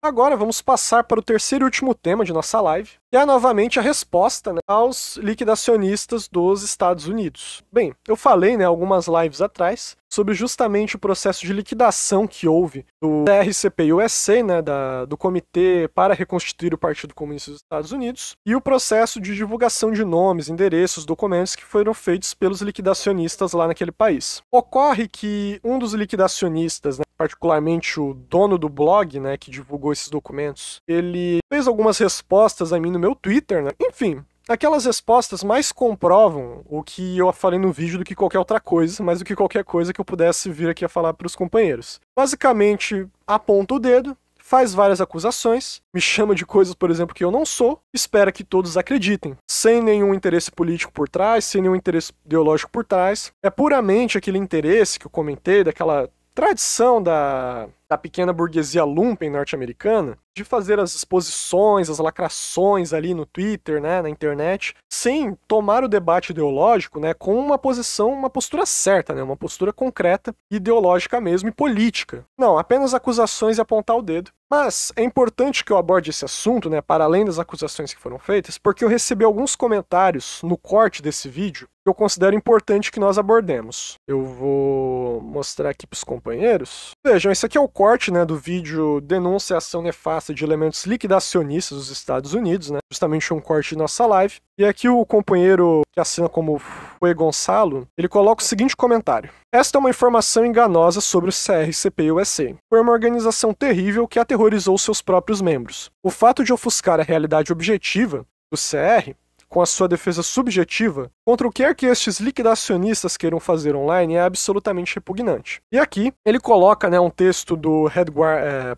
Agora vamos passar para o terceiro e último tema de nossa live, que é novamente a resposta, né, aos liquidacionistas dos Estados Unidos. Bem, eu falei, né, algumas lives atrás sobre justamente o processo de liquidação que houve do CRCP-USA, né, do Comitê para Reconstituir o Partido Comunista dos Estados Unidos, e o processo de divulgação de nomes, endereços, documentos que foram feitos pelos liquidacionistas lá naquele país. Ocorre que um dos liquidacionistas, né, particularmente o dono do blog, né, que divulgou esses documentos, ele fez algumas respostas a mim no meu Twitter, né? Enfim, aquelas respostas mais comprovam o que eu falei no vídeo do que qualquer outra coisa, mais do que qualquer coisa que eu pudesse vir aqui a falar para os companheiros. Basicamente, aponta o dedo, faz várias acusações, me chama de coisas, por exemplo, que eu não sou, espera que todos acreditem, sem nenhum interesse político por trás, sem nenhum interesse ideológico por trás. É puramente aquele interesse que eu comentei, daquela tradição da pequena burguesia lumpen norte-americana, de fazer as exposições, as lacrações ali no Twitter, né, na internet, sem tomar o debate ideológico, né, com uma postura certa, né, uma postura concreta, ideológica mesmo e política. Não, apenas acusações e apontar o dedo. Mas é importante que eu aborde esse assunto, né, para além das acusações que foram feitas, porque eu recebi alguns comentários no corte desse vídeo que eu considero importante que nós abordemos. Eu vou mostrar aqui para os companheiros. Vejam, esse aqui é o corte, né, do vídeo Denúncia e Ação Nefasta de Elementos Liquidacionistas dos Estados Unidos, né, justamente um corte de nossa live. E aqui o companheiro que assina como Fue Gonçalo, ele coloca o seguinte comentário. Esta é uma informação enganosa sobre o CRCP-USA. Foi uma organização terrível que aterrorizou seus próprios membros. O fato de ofuscar a realidade objetiva do CR, com a sua defesa subjetiva, contra o que quer que estes liquidacionistas queiram fazer online é absolutamente repugnante. E aqui ele coloca, né, um texto do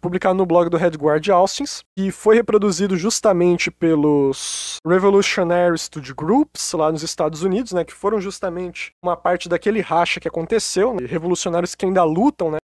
publicado no blog do Redguard Austins, que foi reproduzido justamente pelos Revolutionary Study Groups lá nos Estados Unidos, né, que foram justamente uma parte daquele racha que aconteceu, né, revolucionários que ainda lutam, né,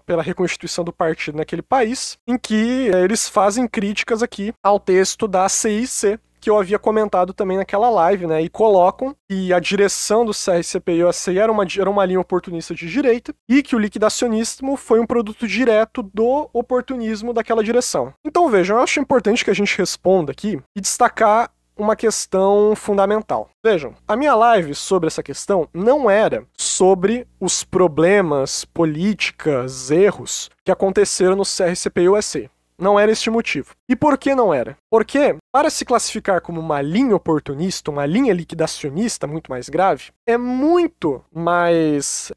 pela reconstituição do partido naquele país, em que eles fazem críticas aqui ao texto da CIC, que eu havia comentado também naquela live, né, e colocam que a direção do CRCP-USA era uma linha oportunista de direita e que o liquidacionismo foi um produto direto do oportunismo daquela direção. Então vejam, eu acho importante que a gente responda aqui e destacar uma questão fundamental. Vejam, a minha live sobre essa questão não era sobre os problemas, políticas, erros que aconteceram no CRCP-USA. Não era este motivo. E por que não era? Porque, para se classificar como uma linha oportunista, uma linha liquidacionista muito mais grave,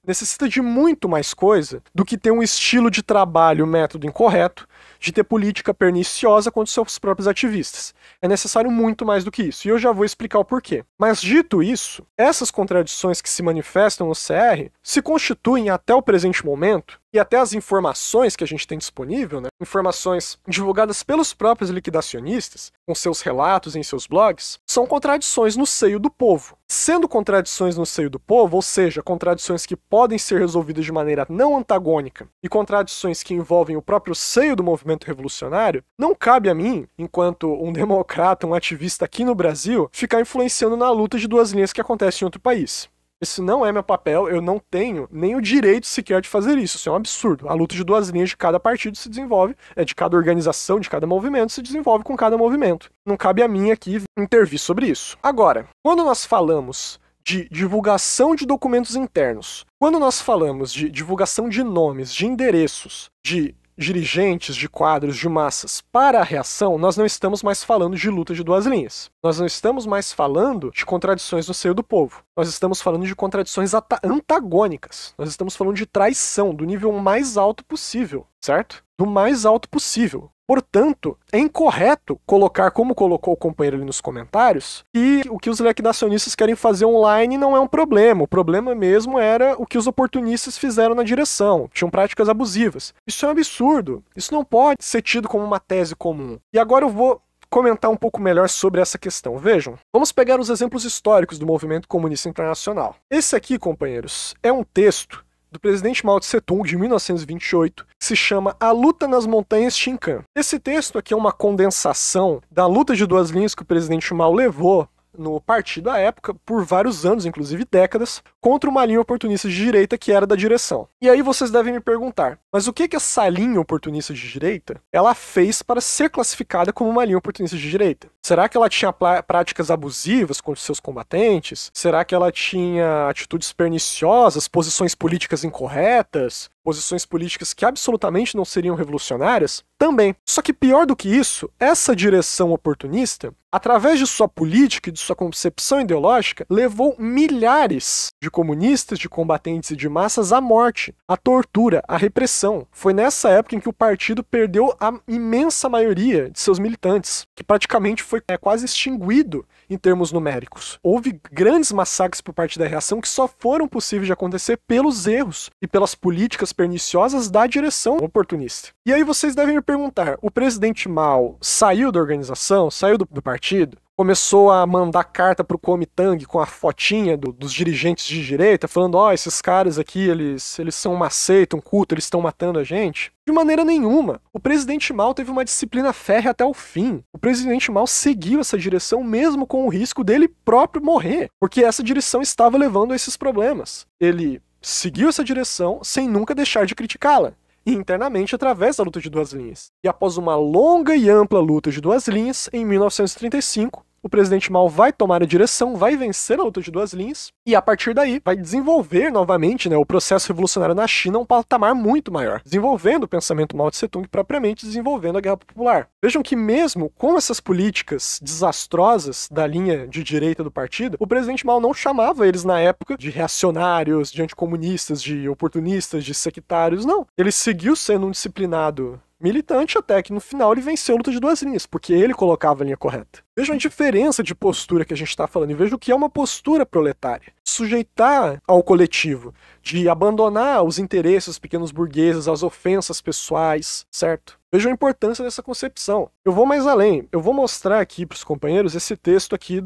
necessita de muito mais coisa do que ter um estilo de trabalho, método incorreto, de ter política perniciosa contra os seus próprios ativistas. É necessário muito mais do que isso, e eu já vou explicar o porquê. Mas dito isso, essas contradições que se manifestam no CR se constituem até o presente momento, e até as informações que a gente tem disponível, né, informações divulgadas pelos próprios liquidacionistas, com seus relatos em seus blogs, são contradições no seio do povo. Sendo contradições no seio do povo, ou seja, contradições que podem ser resolvidas de maneira não antagônica e contradições que envolvem o próprio seio do movimento revolucionário, não cabe a mim, enquanto um democrata, um ativista aqui no Brasil, ficar influenciando na luta de duas linhas que acontece em outro país. Esse não é meu papel, eu não tenho nem o direito sequer de fazer isso. Isso é um absurdo. A luta de duas linhas de cada partido se desenvolve, de cada organização, de cada movimento, se desenvolve com cada movimento. Não cabe a mim aqui intervir sobre isso. Agora, quando nós falamos de divulgação de documentos internos, quando nós falamos de divulgação de nomes, de endereços, de dirigentes, de quadros, de massas para a reação, nós não estamos mais falando de luta de duas linhas. Nós não estamos mais falando de contradições no seio do povo. Nós estamos falando de contradições antagônicas. Nós estamos falando de traição do nível mais alto possível, certo? Do mais alto possível. Portanto, é incorreto colocar, como colocou o companheiro ali nos comentários, que o que os liquidacionistas querem fazer online não é um problema. O problema mesmo era o que os oportunistas fizeram na direção. Tinham práticas abusivas. Isso é um absurdo. Isso não pode ser tido como uma tese comum. E agora eu vou comentar um pouco melhor sobre essa questão. Vejam, vamos pegar os exemplos históricos do movimento comunista internacional. Esse aqui, companheiros, é um texto do presidente Mao Tse-tung, de 1928, que se chama A Luta nas Montanhas Chincan. Esse texto aqui é uma condensação da luta de duas linhas que o presidente Mao levou no partido à época, por vários anos, inclusive décadas, contra uma linha oportunista de direita que era da direção. E aí vocês devem me perguntar, mas o que essa linha oportunista de direita ela fez para ser classificada como uma linha oportunista de direita? Será que ela tinha práticas abusivas contra seus combatentes? Será que ela tinha atitudes perniciosas, posições políticas incorretas, posições políticas que absolutamente não seriam revolucionárias? Também. Só que pior do que isso, essa direção oportunista, através de sua política e de sua concepção ideológica, levou milhares de comunistas, de combatentes e de massas à morte, à tortura, à repressão. Foi nessa época em que o partido perdeu a imensa maioria de seus militantes, que praticamente foi quase extinguido em termos numéricos. Houve grandes massacres por parte da reação que só foram possíveis de acontecer pelos erros e pelas políticas perniciosas da direção oportunista. E aí vocês devem me perguntar, o presidente Mao saiu da organização, saiu do partido, começou a mandar carta pro Kuomintang com a fotinha dos dirigentes de direita, falando, esses caras aqui, eles são uma seita, um culto, eles estão matando a gente? De maneira nenhuma. O presidente Mao teve uma disciplina férrea até o fim. O presidente Mao seguiu essa direção mesmo com o risco dele próprio morrer, porque essa direção estava levando a esses problemas. Ele seguiu essa direção sem nunca deixar de criticá-la, e internamente através da luta de duas linhas. E após uma longa e ampla luta de duas linhas, em 1935, o presidente Mao vai tomar a direção, vai vencer a luta de duas linhas, e a partir daí vai desenvolver novamente o processo revolucionário na China a um patamar muito maior, desenvolvendo o pensamento Mao Tse Tung propriamente, desenvolvendo a Guerra Popular. Vejam que mesmo com essas políticas desastrosas da linha de direita do partido, o presidente Mao não chamava eles na época de reacionários, de anticomunistas, de oportunistas, de sectários, não. Ele seguiu sendo um disciplinado militante até que no final ele venceu a luta de duas linhas, porque ele colocava a linha correta. Vejam a diferença de postura que a gente está falando e vejam que é uma postura proletária. Sujeitar ao coletivo, de abandonar os interesses dos pequenos burgueses, as ofensas pessoais, certo? Vejam a importância dessa concepção. Eu vou mais além. Eu vou mostrar aqui para os companheiros esse texto aqui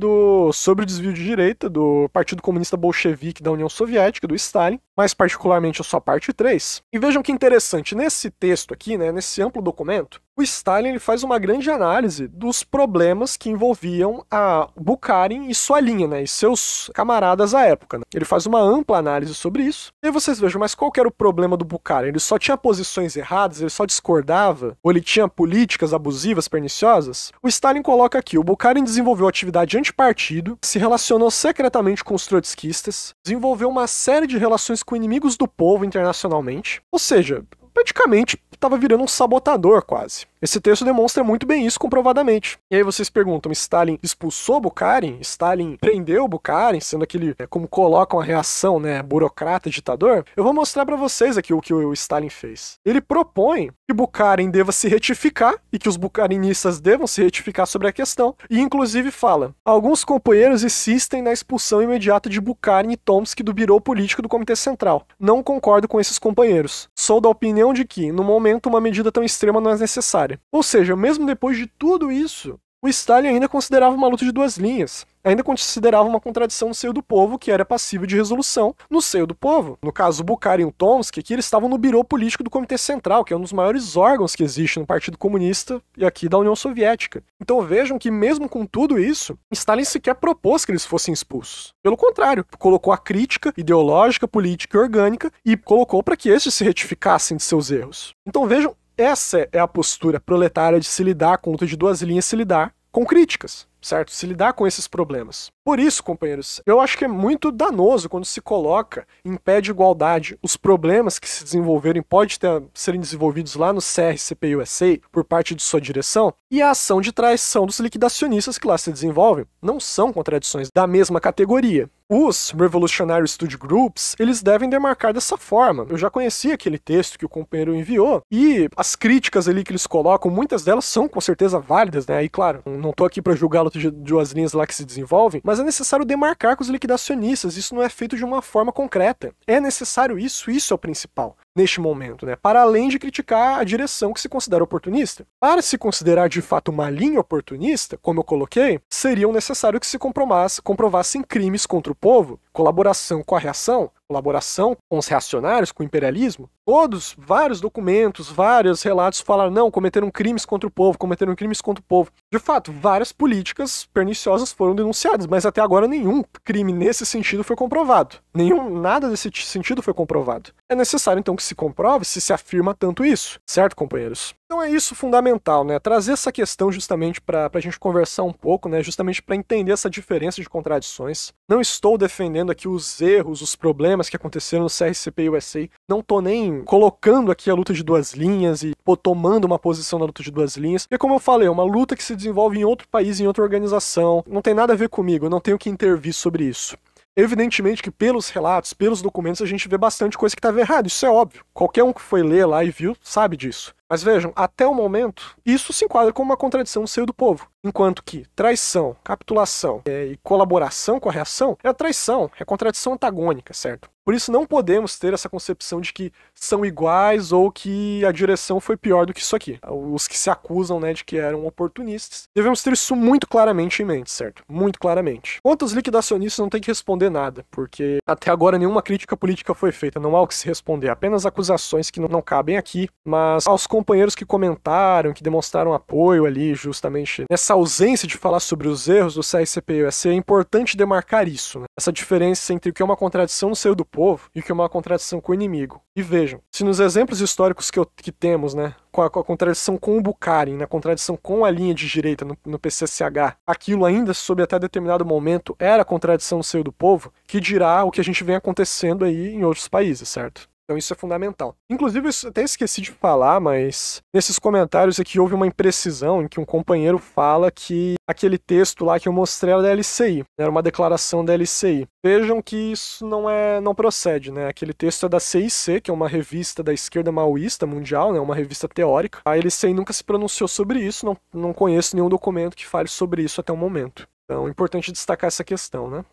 sobre o desvio de direita do Partido Comunista Bolchevique da União Soviética, do Stalin, mais particularmente a sua parte 3. E vejam que interessante, nesse texto aqui, nesse amplo documento, o Stalin ele faz uma grande análise dos problemas que envolviam a Bukharin e sua linha, e seus camaradas à época. Ele faz uma ampla análise sobre isso. E aí vocês vejam, mas qual que era o problema do Bukharin? Ele só tinha posições erradas? Ele só discordava? Ou ele tinha políticas abusivas, perniciosas? O Stalin coloca aqui, o Bukharin desenvolveu atividade antipartido, se relacionou secretamente com os trotskistas, desenvolveu uma série de relações com inimigos do povo internacionalmente, ou seja, praticamente estava virando um sabotador quase. Esse texto demonstra muito bem isso comprovadamente. E aí vocês perguntam, Stalin expulsou Bukharin? Stalin prendeu Bukharin, sendo aquele, como colocam a reação, burocrata, ditador? Eu vou mostrar para vocês aqui o que o Stalin fez. Ele propõe que Bukharin deva se retificar e que os bukharinistas devam se retificar sobre a questão. E inclusive fala, alguns companheiros insistem na expulsão imediata de Bukharin e Tomsky do Birô Político do Comitê Central. Não concordo com esses companheiros. Sou da opinião de que, no momento, uma medida tão extrema não é necessária. Ou seja, mesmo depois de tudo isso, o Stalin ainda considerava uma luta de duas linhas. Ainda considerava uma contradição no seio do povo que era passível de resolução no seio do povo. No caso, o Bukharin e o Tomsky, que eles estavam no Birô Político do Comitê Central, que é um dos maiores órgãos que existe no Partido Comunista e aqui da União Soviética. Então vejam que mesmo com tudo isso, Stalin sequer propôs que eles fossem expulsos. Pelo contrário, colocou a crítica ideológica, política e orgânica e colocou para que estes se retificassem de seus erros. Então vejam, essa é a postura proletária de se lidar com luta de duas linhas, se lidar com críticas, certo? Se lidar com esses problemas. Por isso, companheiros, eu acho que é muito danoso quando se coloca em pé de igualdade os problemas que se desenvolverem, serem desenvolvidos lá no CR-CPI-USA por parte de sua direção, e a ação de traição dos liquidacionistas que lá se desenvolvem. Não são contradições da mesma categoria. Os Revolutionary Study Groups, eles devem demarcar dessa forma. Eu já conheci aquele texto que o companheiro enviou, e as críticas ali que eles colocam, muitas delas são com certeza válidas, E claro, não tô aqui para julgar a luta de duas linhas lá que se desenvolvem, mas é necessário demarcar com os liquidacionistas, isso não é feito de uma forma concreta. É necessário isso é o principal neste momento, Para além de criticar a direção que se considera oportunista. Para se considerar de fato uma linha oportunista, como eu coloquei, seria necessário que se comprovassem crimes contra o povo, colaboração com a reação, colaboração com os reacionários, com o imperialismo, Todos, vários documentos, vários relatos falaram, não, cometeram crimes contra o povo, cometeram crimes contra o povo. De fato, várias políticas perniciosas foram denunciadas, mas até agora nenhum crime nesse sentido foi comprovado. Nada desse sentido foi comprovado. É necessário, então, que se comprove se afirma tanto isso, certo, companheiros? Então é isso fundamental, né? Trazer essa questão justamente para a gente conversar um pouco, né? Justamente para entender essa diferença de contradições. Não estou defendendo aqui os erros, os problemas que aconteceram no CRCP USA. Não estou nem colocando aqui a luta de duas linhas e tomando uma posição na luta de duas linhas. Porque, como eu falei, é uma luta que se desenvolve em outro país, em outra organização. Não tem nada a ver comigo, eu não tenho que intervir sobre isso. Evidentemente que pelos relatos, pelos documentos, a gente vê bastante coisa que estava errada, isso é óbvio. Qualquer um que foi ler lá e viu sabe disso. Mas vejam, até o momento, isso se enquadra como uma contradição no seio do povo. Enquanto que traição, capitulação e colaboração com a reação é traição, é contradição antagônica, certo? Por isso não podemos ter essa concepção de que são iguais ou que a direção foi pior do que isso aqui. Os que se acusam, né, de que eram oportunistas. Devemos ter isso muito claramente em mente, certo? Muito claramente. Quanto aos liquidacionistas, não tem que responder nada, porque até agora nenhuma crítica política foi feita, não há o que se responder, apenas acusações que não cabem aqui, mas aos companheiros que comentaram, que demonstraram apoio ali justamente nessa ausência de falar sobre os erros do CRCP-USA, é importante demarcar isso, né? Essa diferença entre o que é uma contradição no seio do povo e o que é uma contradição com o inimigo. E vejam, se nos exemplos históricos que temos, né, com a contradição com o Bukharin, na contradição com a linha de direita no PCCH, aquilo ainda, sob até determinado momento, era contradição no seio do povo, que dirá o que a gente vem acontecendo aí em outros países, certo? Então isso é fundamental. Inclusive, eu até esqueci de falar, mas nesses comentários aqui houve uma imprecisão em que um companheiro fala que aquele texto lá que eu mostrei era da LCI, era uma declaração da LCI. Vejam que isso não procede, né? Aquele texto é da CIC, que é uma revista da esquerda maoísta mundial, né? Uma revista teórica. A LCI nunca se pronunciou sobre isso, não conheço nenhum documento que fale sobre isso até o momento. Então é importante destacar essa questão, né?